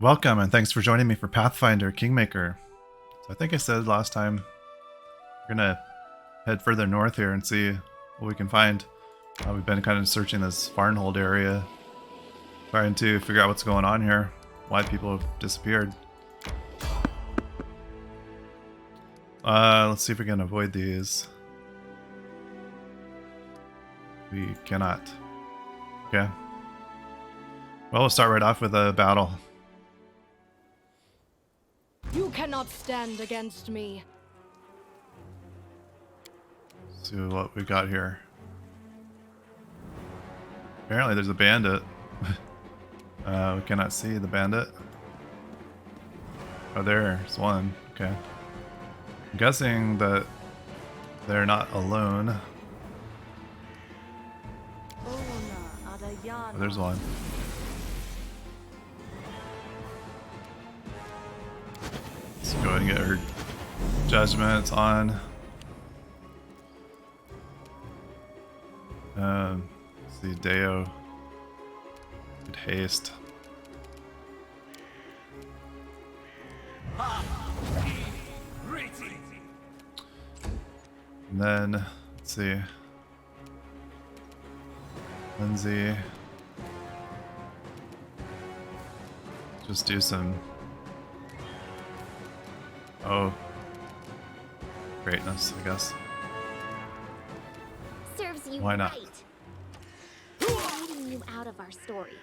Welcome and thanks for joining me for Pathfinder Kingmaker. So I think I said last time we're gonna head further north here and see what we can find. We've been kind of searching this Farnhold area, trying to figure out what's going on here, why people have disappeared. Let's see if we can avoid these. We cannot. Okay. Well, we'll start right off with a battle. You cannot stand against me. See what we got here. Apparently there's a bandit. We cannot see the bandit. Oh, there's one. Okay. I'm guessing that they're not alone. Oh, there's one. Let's go ahead and get her judgments on. Let's see, Deo. Good haste. And then, let's see. Lindsay. Just do some. Oh. Greatness, I guess. Serves you Why not? right. Leading you out of our story.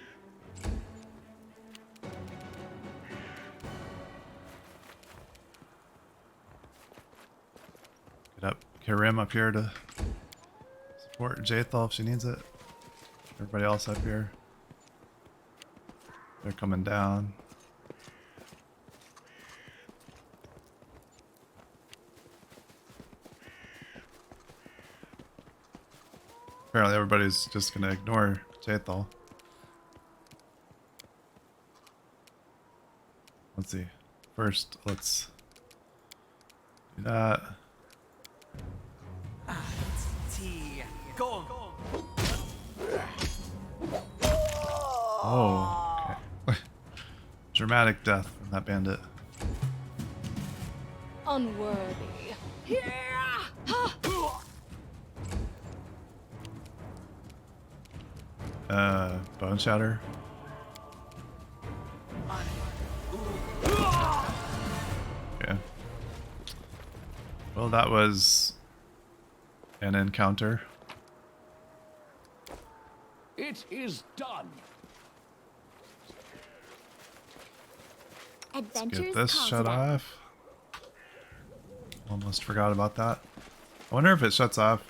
Get up. Karim up here to support Jathal if she needs it. Everybody else up here. They're coming down. Apparently everybody's just gonna ignore Jathal. Let's see. First, let's do that. Oh, okay. Dramatic death from that bandit. Unworthy. Bone shatter. Okay. Well, that was an encounter. It is done. Let's Adventures get this calls shut it out. off. Almost forgot about that. I wonder if it shuts off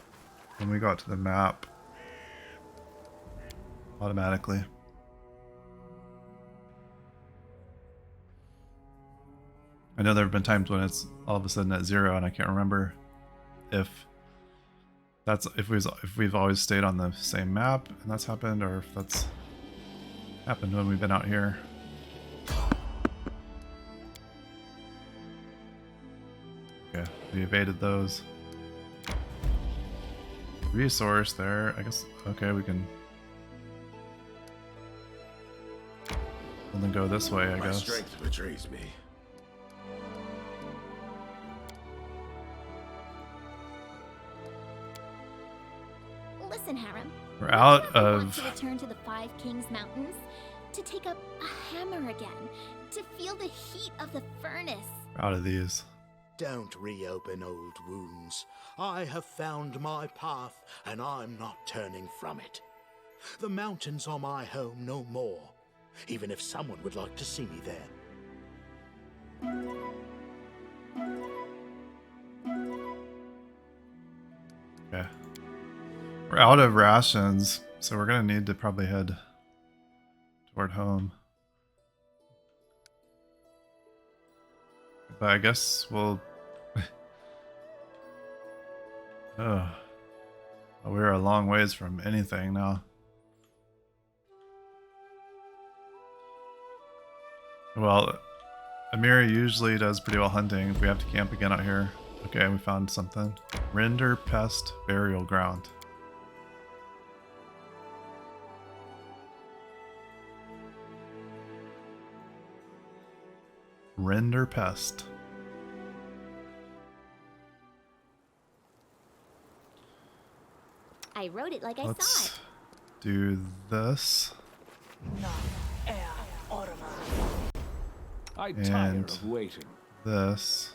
when we go out to the map automatically. I know there have been times when it's all of a sudden at 0 and I can't remember if that's if we've always stayed on the same map and that's happened, or if that's happened when we've been out here. Okay, we evaded those. Resource there, I guess. Okay, we can only go this way, I guess. My strength betrays me. Listen, Harem. We're out If you want of. to return to the Five Kings Mountains, to take up a hammer again, to feel the heat of the furnace. We're out of these. Don't reopen old wounds. I have found my path, and I'm not turning from it. The mountains are my home no more, even if someone would like to see me there. Okay. We're out of rations, so we're gonna need to probably head toward home. But I guess we'll. Oh, we're a long ways from anything now. Well, Amiri usually does pretty well hunting if we have to camp again out here. Okay, we found something. Render Pest Burial Ground. Render Pest. I wrote it like I saw Let's it. do this. I tire And of waiting. this.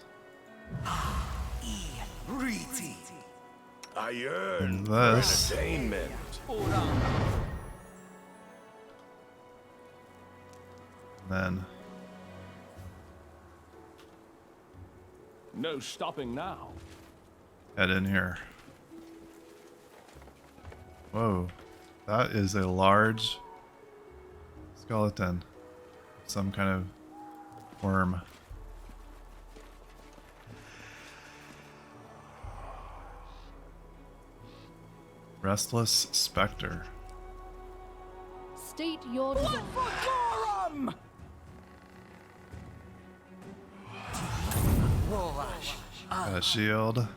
I yearn And for this. entertainment. Then No stopping now. head in here. Whoa. That is a large skeleton. Some kind of worm. Restless Spectre. State your desire. Got a shield.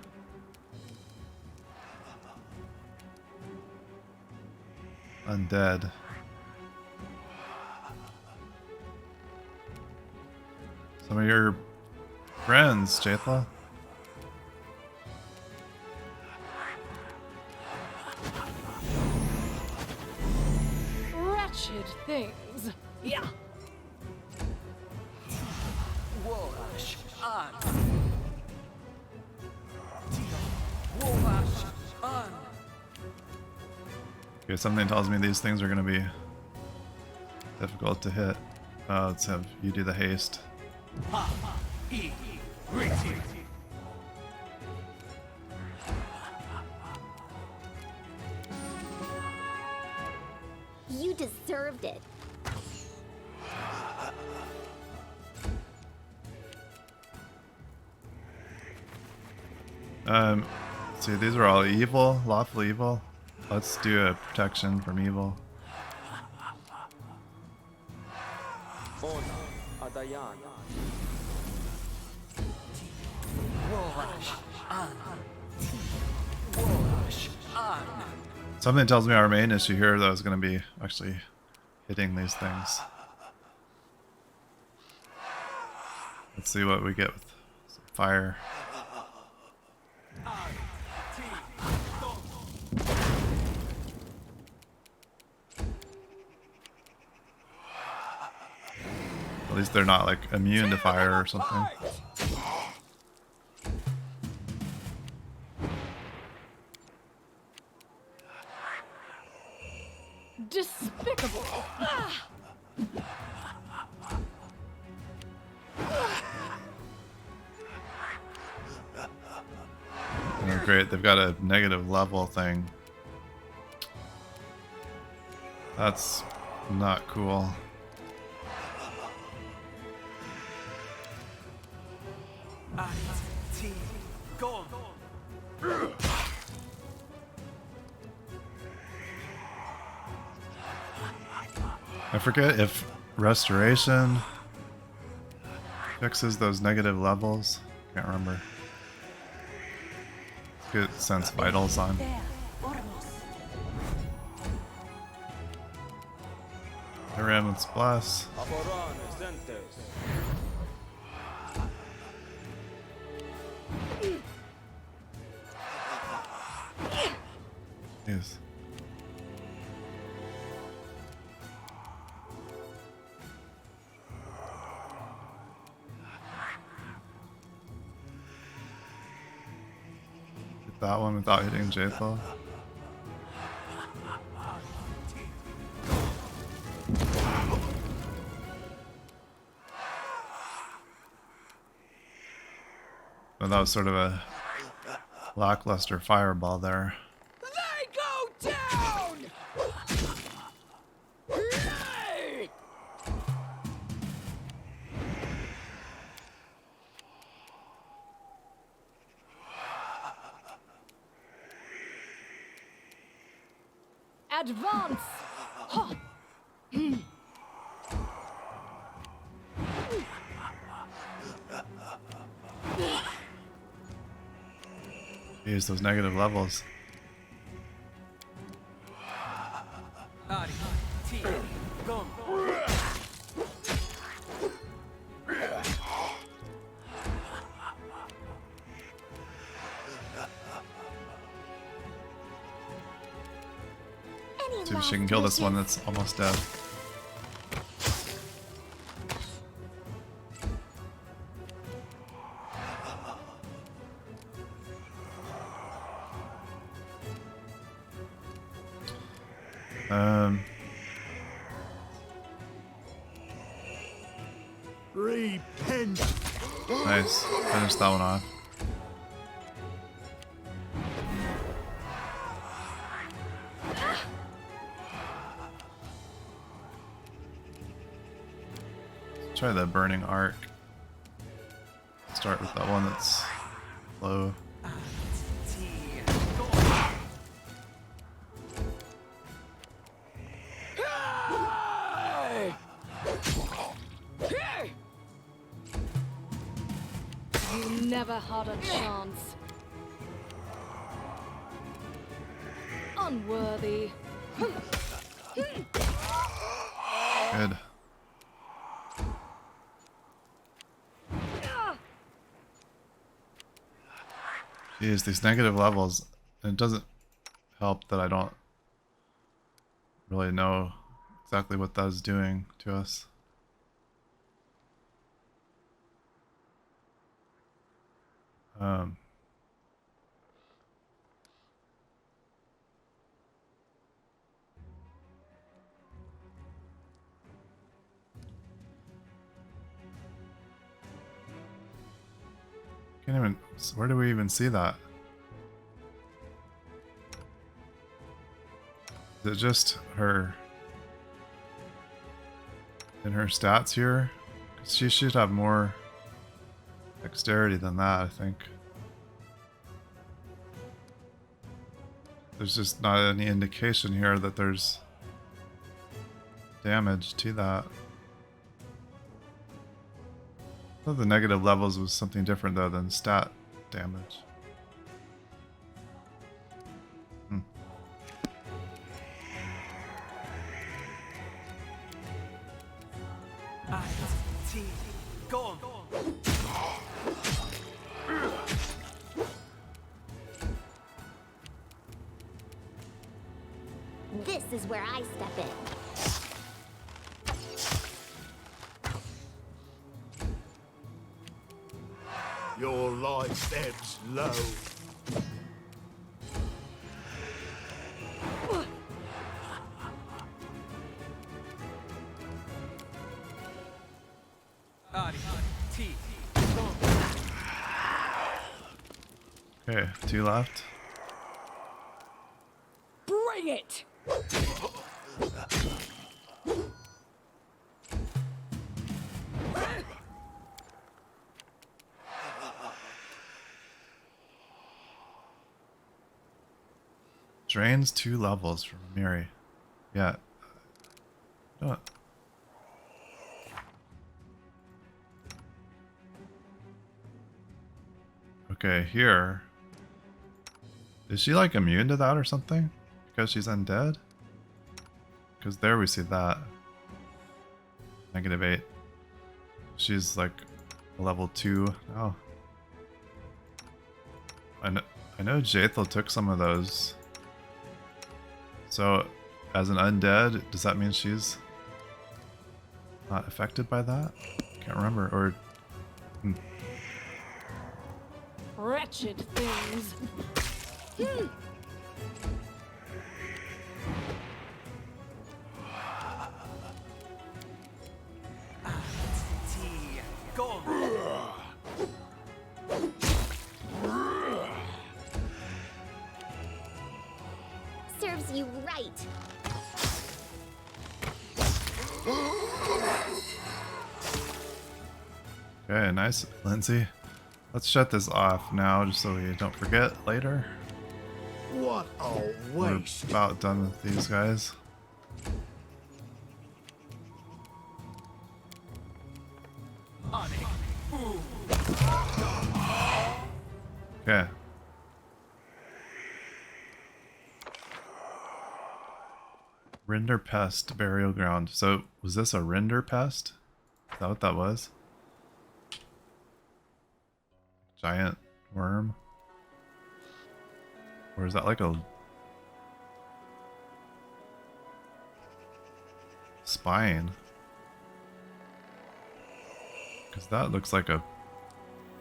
Undead. Some of your friends, Jathla. Wretched things. Yeah. Okay, something tells me these things are going to be difficult to hit. Let's have you do the haste. You deserved it. See, these are all evil, lawful evil. Let's do a protection from evil. Something tells me our main issue here, though, is going to be actually hitting these things. Let's see what we get with some fire. At least they're not like immune to fire or something. Despicable. Ah! Oh, great, they've got a negative level thing. That's not cool. I forget if restoration fixes those negative levels. Can't remember. Let's get sense vitals on. Ram's bless. Yes. Hit that one without hitting Jathal. But that was sort of a lackluster fireball there. They go down! Hey! Advance! Ha! Use those negative levels. See if she can kill this one that's almost dead. Repent. Nice. Finish that one off. Let's try the burning arc. Start with that one that's low. You never had a chance. Unworthy. Good. Jeez, these negative levels, and it doesn't help that I don't really know exactly what that is doing to us. Can't even, where do we even see that? Is it just her in her stats here? 'Cause she should have more dexterity than that, I think. There's just not any indication here that there's damage to that. I thought the negative levels was something different though than stat damage. This is where I step in. Your life ebbs low. Okay, 2 left. Bring it! Drains 2 levels from Miri. Yeah. Oh. Okay, here. Is she like immune to that or something? Because she's undead? Because there we see that. -8. She's like level 2 now. I know Jathel took some of those. So, as an undead, does that mean she's not affected by that? Can't remember. Or Wretched things. Serves you right. okay, nice, Lindsay. Let's shut this off now, just so we don't forget later. What a We're waste. about done with these guys. Okay. Render Pest Burial Ground. So, was this a Render Pest? Is that what that was? Giant worm? Or is that like a... spine. Because that looks like a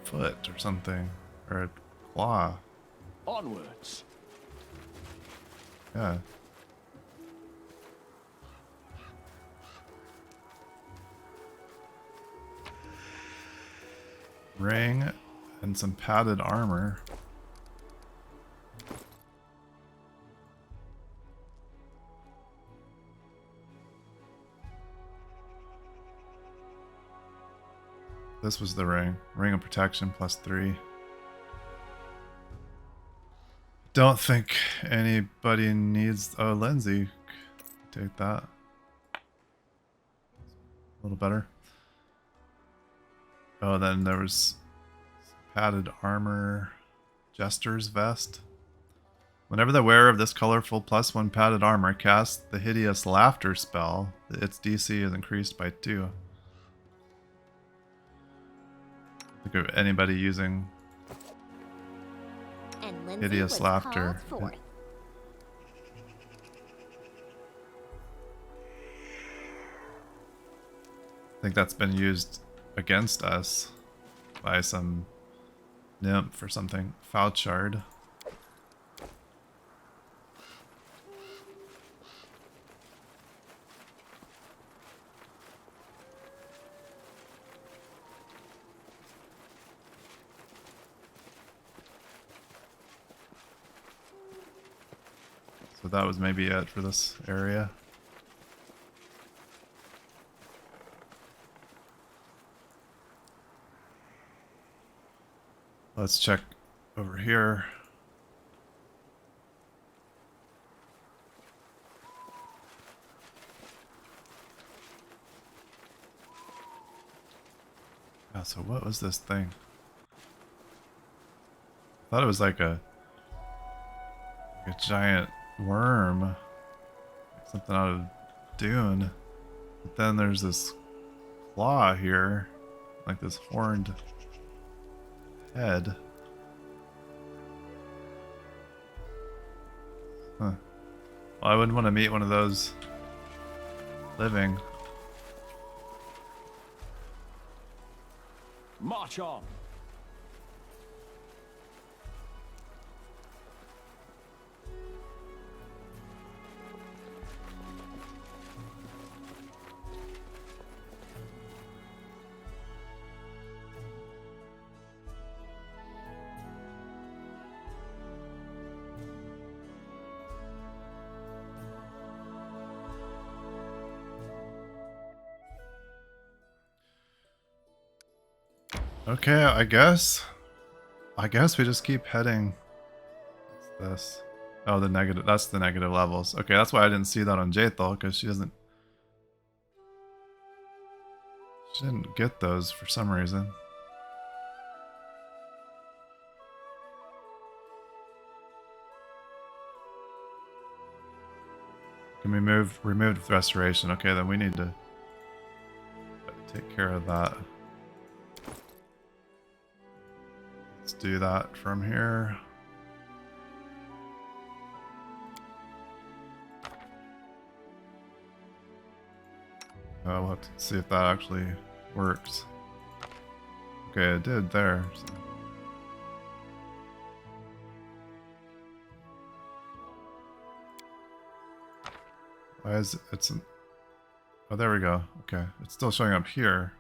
foot or something. Or a claw. Onwards. Yeah. Ring and some padded armor. This was the ring. Ring of protection +3. Don't think anybody needs... Oh, Lindsay. Take that. A little better. Oh, then there was padded armor. Jester's vest. Whenever the wearer of this colorful +1 padded armor casts the hideous laughter spell, its DC is increased by 2. Think of anybody using And Lindsay hideous was laughter. called forth. I think that's been used against us by some nymph or something. Fouchard. So that was maybe it for this area. Let's check over here. Yeah, so what was this thing? I thought it was like a giant worm. Like something out of Dune. But then there's this claw here. Like this horned head. Huh. Well, I wouldn't want to meet one of those living. March on. Okay, I guess we just keep heading. What's this? Oh, the negative. That's the negative levels. Okay, that's why I didn't see that on Jaethal, because she didn't get those for some reason. Can we remove restoration? Okay, then we need to take care of that. Let's do that from here. We'll have to see if that actually works. Okay, it did there. So. Why is it? Oh, there we go. Okay, it's still showing up here.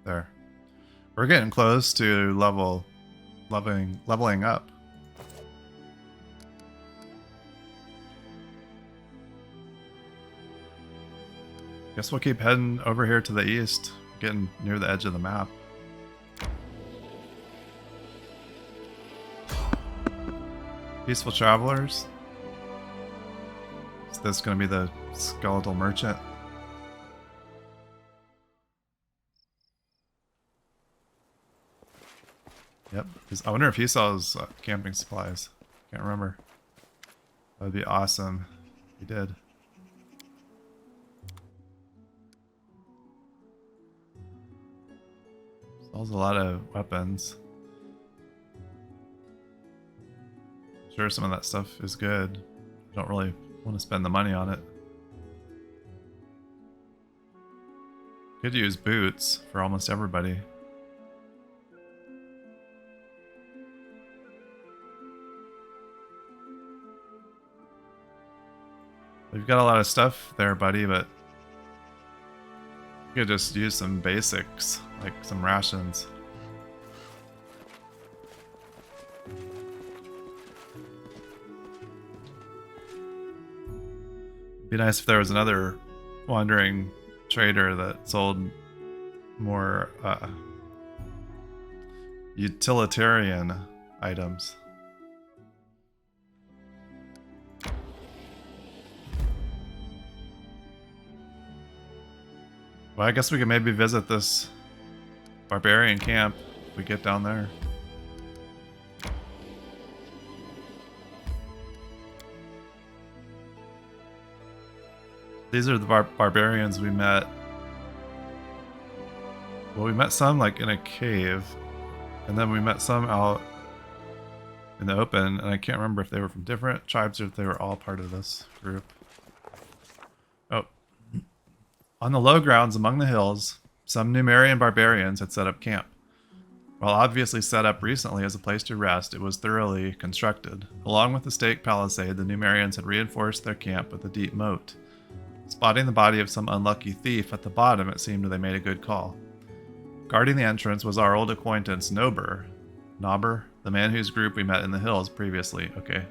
There. We're getting close to leveling up. Guess we'll keep heading over here to the east, getting near the edge of the map. Peaceful travelers. Is this going to be the skeletal merchant? Yep. I wonder if he sells camping supplies. Can't remember. That would be awesome if he did. Sells a lot of weapons. Sure, some of that stuff is good. I don't really want to spend the money on it. Could use boots for almost everybody. We've got a lot of stuff there, buddy, but you could just use some basics, like some rations. Be nice if there was another wandering trader that sold more utilitarian items. Well, I guess we could maybe visit this Barbarian Camp if we get down there. These are the barbarians we met. Well, we met some like in a cave, and then we met some out in the open, and I can't remember if they were from different tribes or if they were all part of this group. Oh. On the low grounds among the hills, some Numerian barbarians had set up camp. While obviously set up recently as a place to rest, it was thoroughly constructed. Along with the stake palisade, the Numerians had reinforced their camp with a deep moat. Spotting the body of some unlucky thief at the bottom, it seemed they made a good call. Guarding the entrance was our old acquaintance Nobber, the man whose group we met in the hills previously. Okay.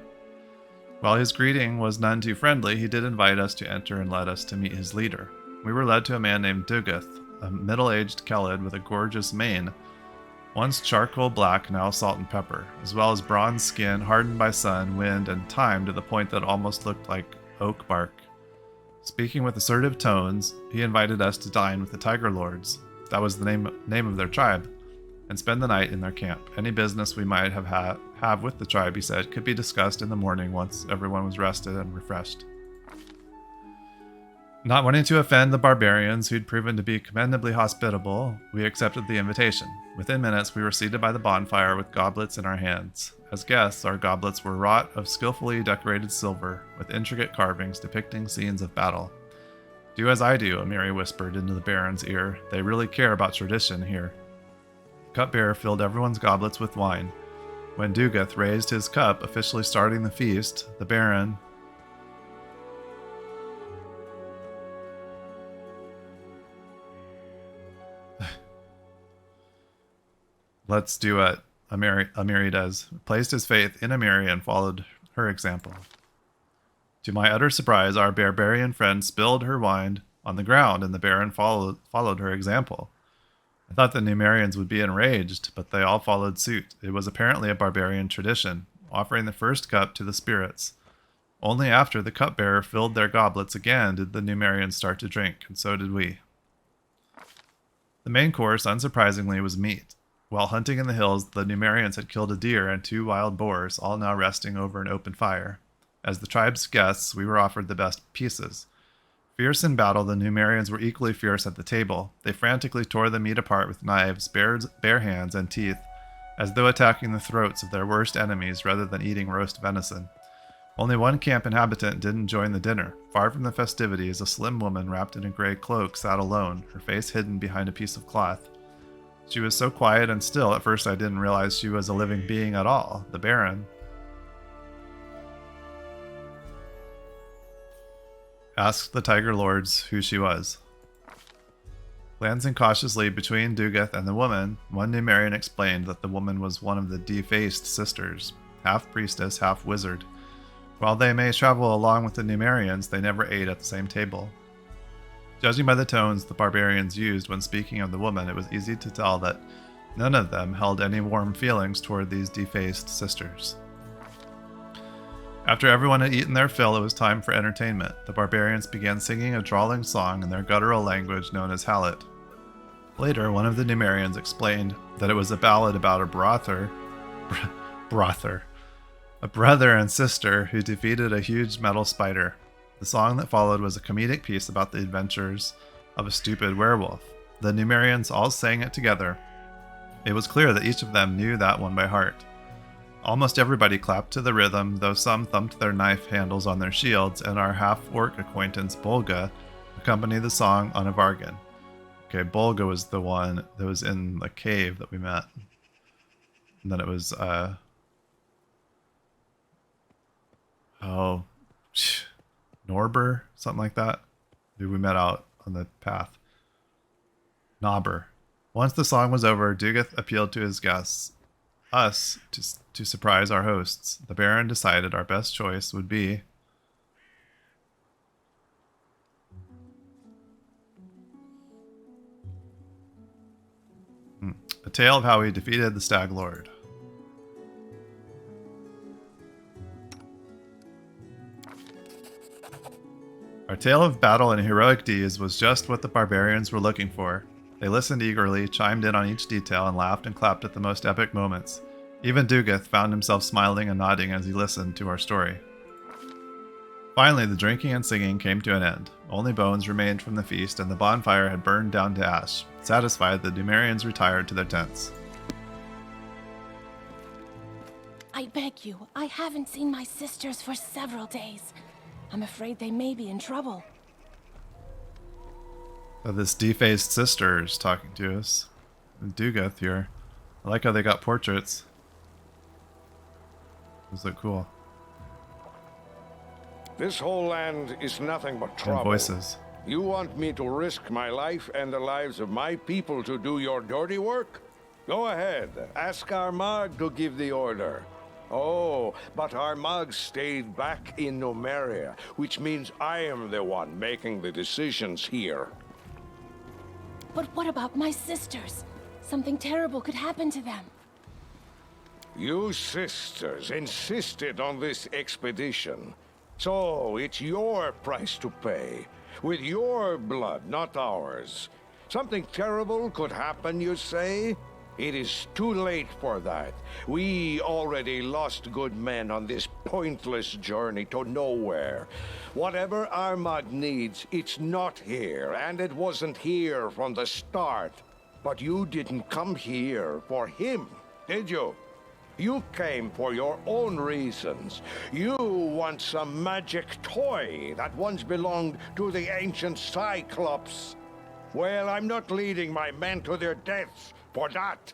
While his greeting was none too friendly, he did invite us to enter and led us to meet his leader. We were led to a man named Dugath, a middle-aged Kellid with a gorgeous mane, once charcoal black, now salt and pepper, as well as bronze skin hardened by sun, wind, and time to the point that it almost looked like oak bark. Speaking with assertive tones, he invited us to dine with the Tiger Lords, that was the name of their tribe, and spend the night in their camp. Any business we might have with the tribe, he said, could be discussed in the morning once everyone was rested and refreshed. Not wanting to offend the barbarians, who'd proven to be commendably hospitable, we accepted the invitation. Within minutes, we were seated by the bonfire with goblets in our hands. As guests, our goblets were wrought of skillfully decorated silver, with intricate carvings depicting scenes of battle. "Do as I do," Amiri whispered into the Baron's ear. "They really care about tradition here." The cupbearer filled everyone's goblets with wine. When Dugath raised his cup, officially starting the feast, the Baron... Let's do what Amiri does. Placed his faith in Amiri and followed her example. To my utter surprise, our barbarian friend spilled her wine on the ground, and the Baron followed her example. I thought the Numerians would be enraged, but they all followed suit. It was apparently a barbarian tradition, offering the first cup to the spirits. Only after the cupbearer filled their goblets again did the Numerians start to drink, and so did we. The main course, unsurprisingly, was meat. While hunting in the hills, the Numerians had killed a deer and 2 wild boars, all now resting over an open fire. As the tribe's guests, we were offered the best pieces. Fierce in battle, the Numerians were equally fierce at the table. They frantically tore the meat apart with knives, bare hands, and teeth, as though attacking the throats of their worst enemies rather than eating roast venison. Only one camp inhabitant didn't join the dinner. Far from the festivities, a slim woman wrapped in a gray cloak sat alone, her face hidden behind a piece of cloth. She was so quiet and still, at first I didn't realize she was a living being at all. The Baron asked the Tiger Lords who she was. Glancing cautiously between Dugath and the woman, one Numerian explained that the woman was one of the defaced sisters, half priestess, half wizard. While they may travel along with the Numerians, they never ate at the same table. Judging by the tones the barbarians used when speaking of the woman, it was easy to tell that none of them held any warm feelings toward these defaced sisters. After everyone had eaten their fill, it was time for entertainment. The barbarians began singing a drawling song in their guttural language known as Hallit. Later, one of the Numerians explained that it was a ballad about a brother and sister who defeated a huge metal spider. The song that followed was a comedic piece about the adventures of a stupid werewolf. The Numerians all sang it together. It was clear that each of them knew that one by heart. Almost everybody clapped to the rhythm, though some thumped their knife handles on their shields, and our half-orc acquaintance Bolga accompanied the song on a vargan. Okay, Bolga was the one that was in the cave that we met. And then it was, Norbur, something like that, who we met out on the path. Nobber. Once the song was over, Dugath appealed to his guests, us, to surprise our hosts. The Baron decided our best choice would be a tale of how he defeated the Stag Lord. Our tale of battle and heroic deeds was just what the barbarians were looking for. They listened eagerly, chimed in on each detail, and laughed and clapped at the most epic moments. Even Dugath found himself smiling and nodding as he listened to our story. Finally, the drinking and singing came to an end. Only bones remained from the feast, and the bonfire had burned down to ash. Satisfied, the Numerians retired to their tents. I beg you, I haven't seen my sisters for several days. I'm afraid they may be in trouble. So this defaced sister is talking to us. Dugath here. I like how they got portraits. Those look cool. This whole land is nothing but trouble. And voices. You want me to risk my life and the lives of my people to do your dirty work? Go ahead. Ask Armagh to give the order. Oh, but Armagh stayed back in Numeria, which means I am the one making the decisions here. But what about my sisters? Something terrible could happen to them. You sisters insisted on this expedition. So it's your price to pay. With your blood, not ours. Something terrible could happen, you say? It is too late for that. We already lost good men on this pointless journey to nowhere. Whatever Armagh needs, it's not here, and it wasn't here from the start. But you didn't come here for him, did you? You came for your own reasons. You want some magic toy that once belonged to the ancient Cyclops. Well, I'm not leading my men to their deaths for that.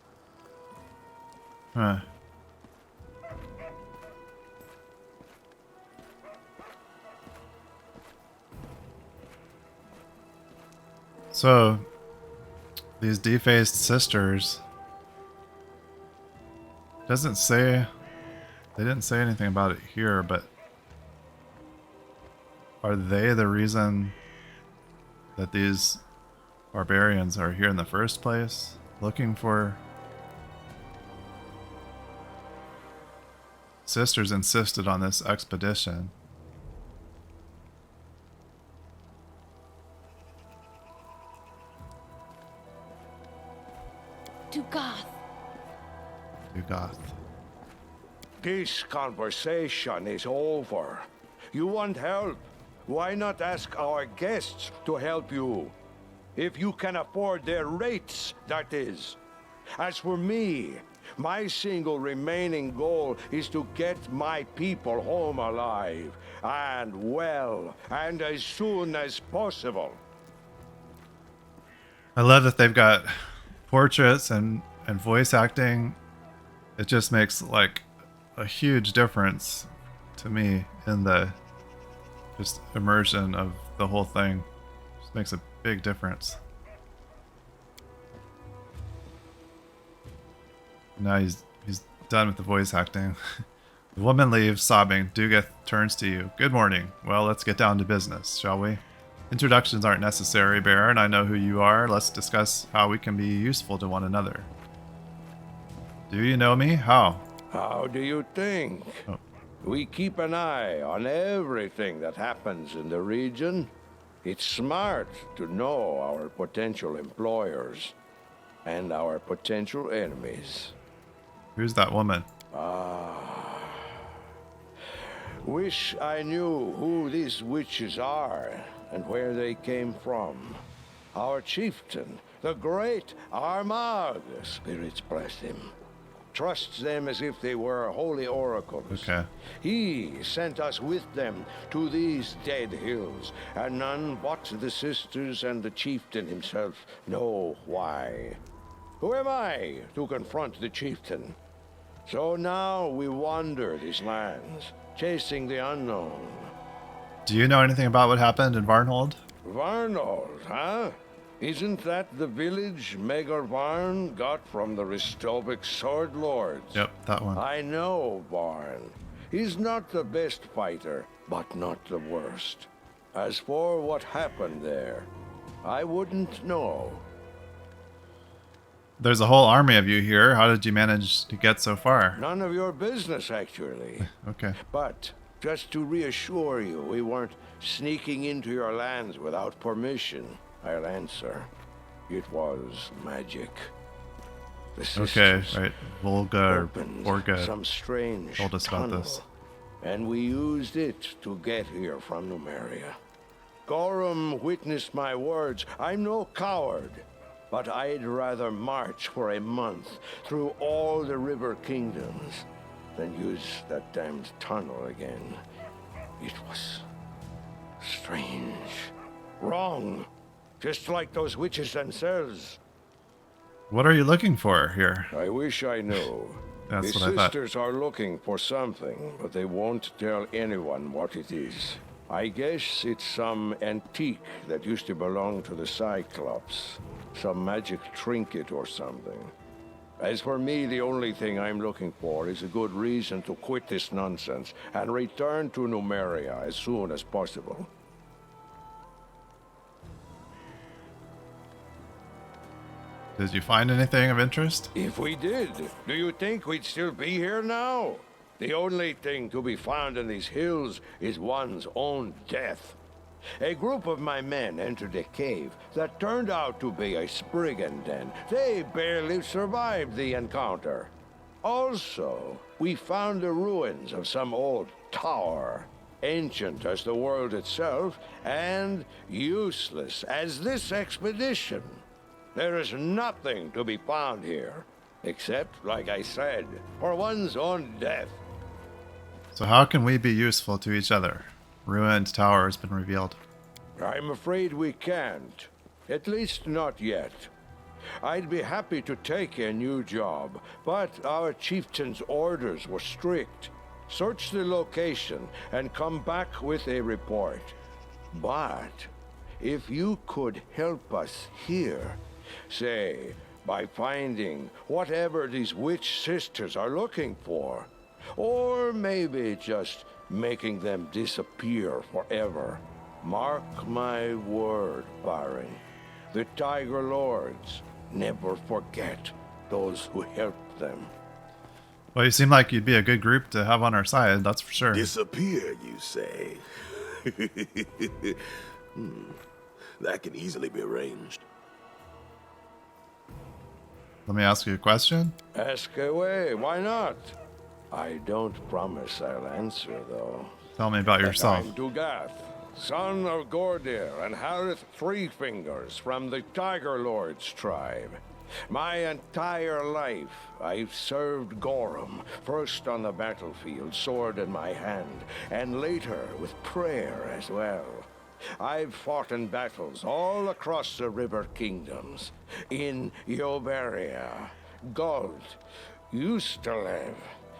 Huh. So, these defaced sisters, doesn't say, they didn't say anything about it here, but are they the reason that these barbarians are here in the first place? Looking for... Sisters insisted on this expedition. Dugath. Dugath. This conversation is over. You want help? Why not ask our guests to help you? If you can afford their rates, that is. As for me, my single remaining goal is to get my people home alive, and well, and as soon as possible. I love that they've got portraits and voice acting. It just makes like a huge difference to me in the just immersion of the whole thing. Just makes a big difference. Now he's done with the voice acting. The woman leaves, sobbing. Dugath turns to you. Good morning. Well, let's get down to business, shall we? Introductions aren't necessary, Baron. I know who you are. Let's discuss how we can be useful to one another. Do you know me? How? How do you think? Oh. We keep an eye on everything that happens in the region. It's smart to know our potential employers and our potential enemies. Who's that woman? Wish I knew who these witches are and where they came from. Our chieftain, the great Armagh, spirits bless him. trusts them as if they were holy oracles. Okay. He sent us with them to these dead hills, and none but the sisters and the chieftain himself know why. Who am I to confront the chieftain? So now we wander these lands, chasing the unknown. Do you know anything about what happened in Varnhold? Varnold, huh? Isn't that the village Megar Varn got from the Ristovik Sword Lords? Yep, that one. I know Varn. He's not the best fighter, but not the worst. As for what happened there, I wouldn't know. There's a whole army of you here. How did you manage to get so far? None of your business, actually. Okay. But just to reassure you, we weren't sneaking into your lands without permission. I'll answer. It was magic. The Okay, sisters right. Volga or opened Borga some strange told us about tunnel, this. and we used it to get here from Numeria. Gorham witnessed my words. I'm no coward, but I'd rather march for a month through all the river kingdoms than use that damned tunnel again. It was strange, wrong, just like those witches themselves. What are you looking for here? I wish I knew. That's the what I thought. sisters are looking for something, but they won't tell anyone what it is. I guess it's some antique that used to belong to the Cyclops. Some magic trinket or something. As for me, the only thing I'm looking for is a good reason to quit this nonsense and return to Numeria as soon as possible. Did you find anything of interest? If we did, do you think we'd still be here now? The only thing to be found in these hills is one's own death. A group of my men entered a cave that turned out to be a spriggan den. They barely survived the encounter. Also, we found the ruins of some old tower, ancient as the world itself, and useless as this expedition. There is nothing to be found here, except, like I said, for one's own death. So how can we be useful to each other? Ruined tower has been revealed. I'm afraid we can't. At least not yet. I'd be happy to take a new job, but our chieftain's orders were strict. Search the location and come back with a report. But if you could help us here, say, by finding whatever these witch sisters are looking for, or maybe just making them disappear forever. Mark my word, Baron. The Tiger Lords never forget those who helped them. Well, you seem like you'd be a good group to have on our side, that's for sure. Disappear, you say? That can easily be arranged. Let me ask you a question. Ask away, why not? I don't promise I'll answer, though. Tell me about yourself. I'm Dugath, son of Gordir and Harith Three Fingers from the Tiger Lords tribe. My entire life, I've served Gorham, first on the battlefield, sword in my hand, and later with prayer as well. I've fought in battles all across the river kingdoms, in Yoberia, Guld, Ustalev.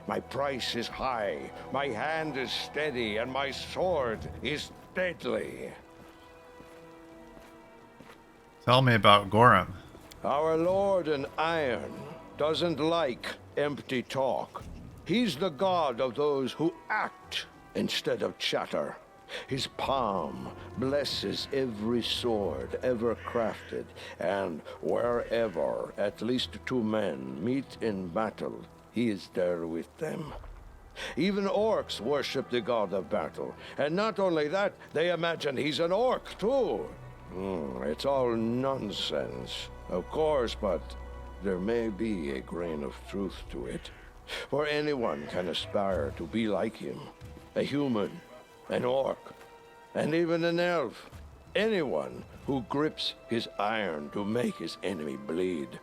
My price is high, my hand is steady, and my sword is deadly. Tell me about Gorham. Our Lord in Iron doesn't like empty talk. He's the god of those who act instead of chatter. His palm blesses every sword ever crafted, and wherever at least two men meet in battle, he is there with them. Even orcs worship the god of battle, and not only that, they imagine he's an orc too. It's all nonsense, of course, but there may be a grain of truth to it. For anyone can aspire to be like him, a human, an orc, and even an elf. Anyone who grips his iron to make his enemy bleed.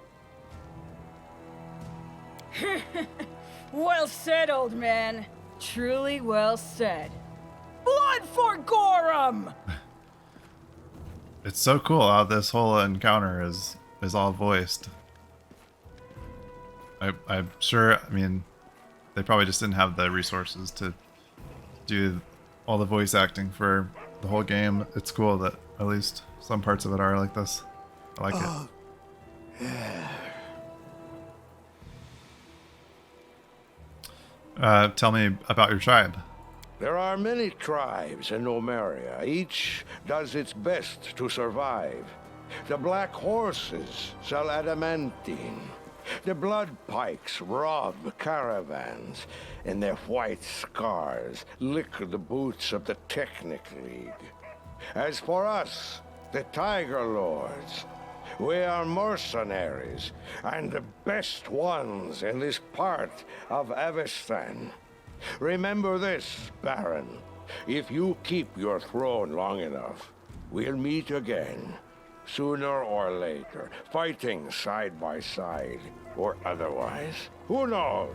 Well said, old man. Truly well said. Blood for Gorham! It's so cool how this whole encounter is all voiced. I'm sure, I mean, they probably just didn't have the resources to do all the voice acting for the whole game. It's cool that at least some parts of it are like this. I like it. Tell me about your tribe. There are many tribes in Numeria. Each does its best to survive. The Black Horses sell adamantine. The Blood Pikes rob caravans, and their white scars lick the boots of the Technic League. As for us, the Tiger Lords, we are mercenaries, and the best ones in this part of Avestan. Remember this, Baron. If you keep your throne long enough, we'll meet again. Sooner or later, fighting side by side, or otherwise. Who knows?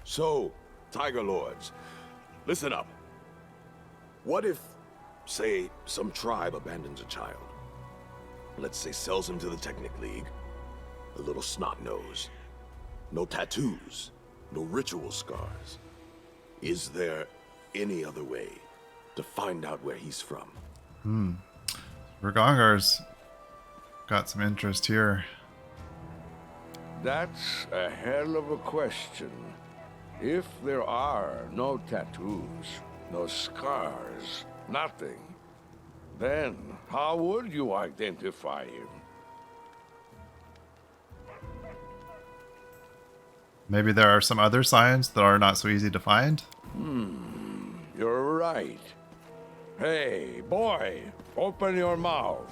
So, Tiger Lords, listen up. What if, say, some tribe abandons a child? Let's say sells him to the Technic League. A little snot-nose. No tattoos. No ritual scars. Is there any other way to find out where he's from? Ragongar's got some interest here. That's a hell of a question. If there are no tattoos, no scars, nothing, then how would you identify him? Maybe there are some other signs that are not so easy to find? You're right. Hey, boy, open your mouth.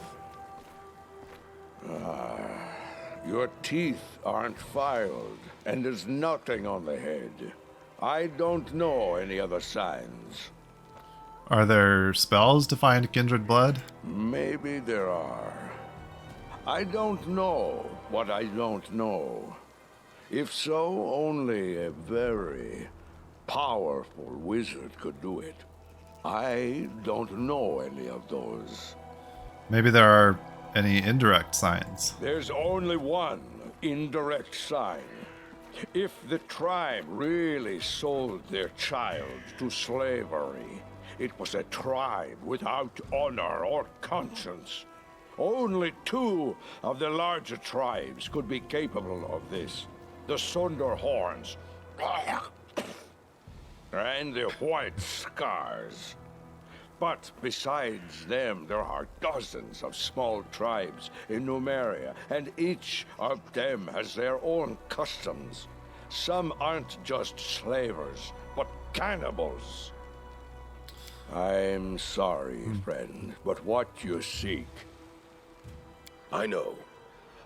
Your teeth aren't filed, and there's nothing on the head. I don't know any other signs. Are there spells to find kindred blood? Maybe there are. I don't know what I don't know. If so, only a very powerful wizard could do it. I don't know any of those. Maybe there are any indirect signs. There's only one indirect sign. If the tribe really sold their child to slavery, it was a tribe without honor or conscience. Only two of the larger tribes could be capable of this. The Sonderhorns and the White Scars. But besides them, there are dozens of small tribes in Numeria, and each of them has their own customs. Some aren't just slavers, but cannibals. I'm sorry, friend, but what you seek... I know.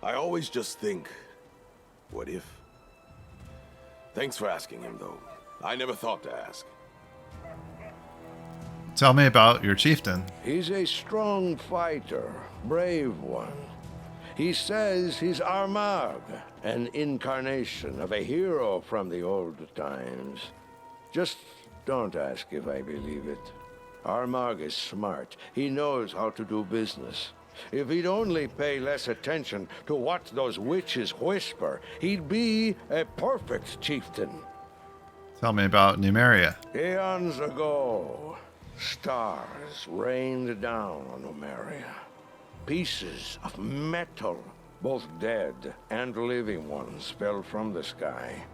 I always just think, what if? Thanks for asking him, though. I never thought to ask. Tell me about your chieftain. He's a strong fighter, brave one. He says he's Armagh, an incarnation of a hero from the old times. Just don't ask if I believe it. Armagh is smart. He knows how to do business. If he'd only pay less attention to what those witches whisper, he'd be a perfect chieftain. Tell me about Numeria. Eons ago, stars rained down on Numeria. Pieces of metal, both dead and living ones, fell from the sky.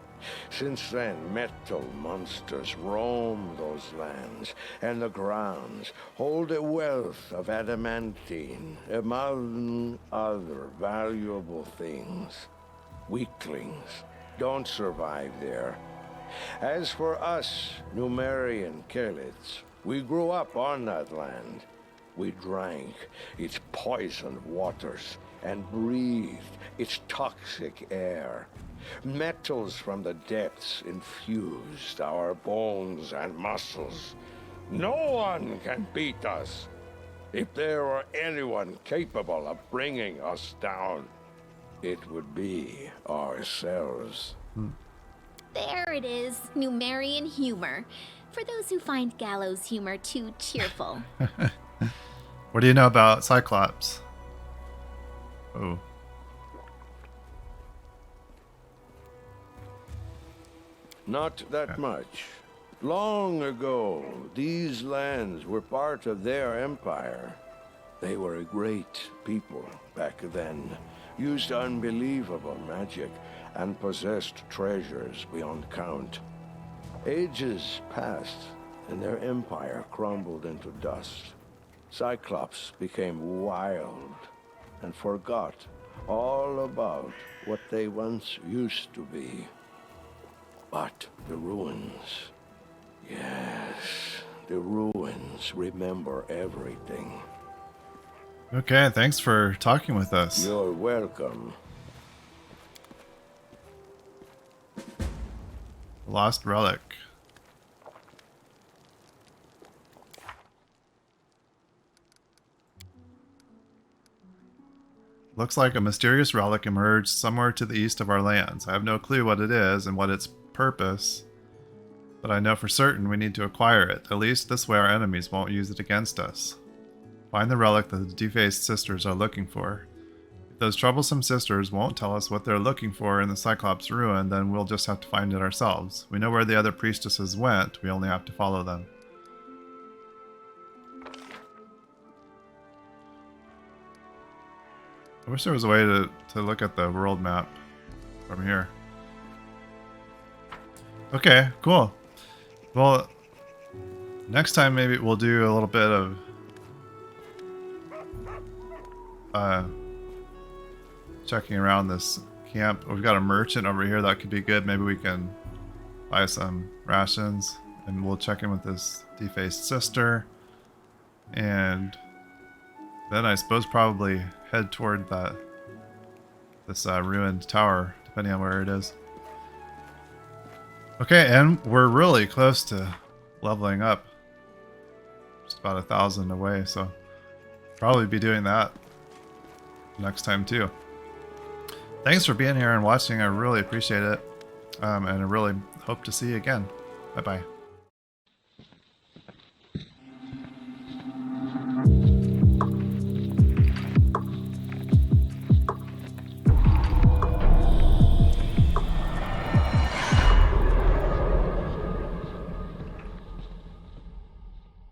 Since then, metal monsters roam those lands, and the grounds hold a wealth of adamantine, among other valuable things. Weaklings don't survive there. As for us, Numerian Kellids, we grew up on that land. We drank its poisoned waters and breathed its toxic air. Metals from the depths infused our bones and muscles. No one can beat us. If there were anyone capable of bringing us down, it would be ourselves. There it is, Numerian humor. For those who find gallows humor too cheerful. What do you know about Cyclops? Oh. Not that much. Long ago, these lands were part of their empire. They were a great people back then, used unbelievable magic, and possessed treasures beyond count. Ages passed, and their empire crumbled into dust. Cyclops became wild and forgot all about what they once used to be. But the ruins, yes, the ruins remember everything. Okay, thanks for talking with us. You're welcome. Lost Relic. Looks like a mysterious relic emerged somewhere to the east of our lands. I have no clue what it is and what its purpose, but I know for certain we need to acquire it. At least this way our enemies won't use it against us. Find the relic that the defaced sisters are looking for. If those troublesome sisters won't tell us what they're looking for in the Cyclops ruin, then we'll just have to find it ourselves. We know where the other priestesses went, we only have to follow them. I wish there was a way to look at the world map from here. Okay, cool. Well, next time maybe we'll do a little bit of checking around this camp. We've got a merchant over here that could be good. Maybe we can buy some rations, and we'll check in with this defaced sister, and then I suppose probably head toward this ruined tower, depending on where it is. Okay, and we're really close to leveling up. Just about 1,000 away, so probably be doing that next time too. Thanks for being here and watching. I really appreciate it, and I really hope to see you again. Bye bye.